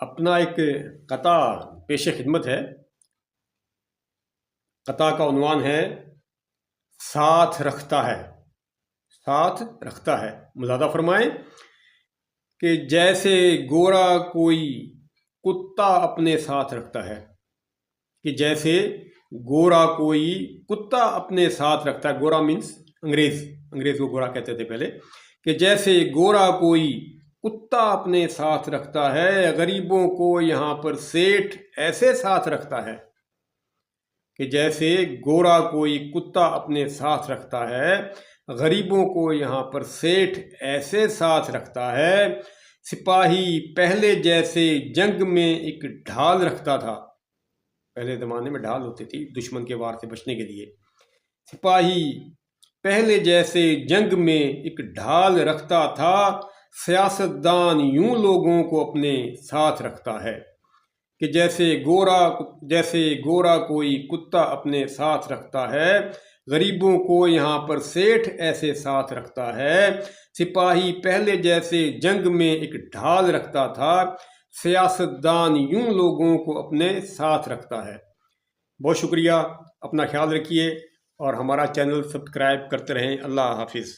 اپنا ایک قطع پیش خدمت ہے۔ قطع کا عنوان ہے ساتھ رکھتا ہے، ساتھ رکھتا ہے۔ ملاحظہ فرمائیں کہ جیسے گورا کوئی کتا اپنے ساتھ رکھتا ہے، کہ جیسے گورا کوئی کتا اپنے ساتھ رکھتا ہے۔ گورا مینس انگریز کو گورا کہتے تھے پہلے، کہ جیسے گورا کوئی کتا اپنے ساتھ رکھتا ہے، غریبوں کو یہاں پر سیٹھ ایسے ساتھ رکھتا ہے کہ جیسے گورا کوئی کتا اپنے ساتھ رکھتا ہے، غریبوں کو یہاں پر سیٹھ ایسے ساتھ رکھتا ہے۔ سپاہی پہلے جیسے جنگ میں ایک ڈھال رکھتا تھا، پہلے زمانے میں ڈھال ہوتی تھی دشمن کے وار سے بچنے کے لیے۔ سپاہی پہلے جیسے جنگ میں ایک ڈھال رکھتا تھا، سیاستدان یوں لوگوں کو اپنے ساتھ رکھتا ہے کہ جیسے گورا کوئی کتا اپنے ساتھ رکھتا ہے، غریبوں کو یہاں پر سیٹھ ایسے ساتھ رکھتا ہے۔ سپاہی پہلے جیسے جنگ میں ایک ڈھال رکھتا تھا، سیاستدان یوں لوگوں کو اپنے ساتھ رکھتا ہے۔ بہت شکریہ، اپنا خیال رکھیے اور ہمارا چینل سبسکرائب کرتے رہیں۔ اللہ حافظ۔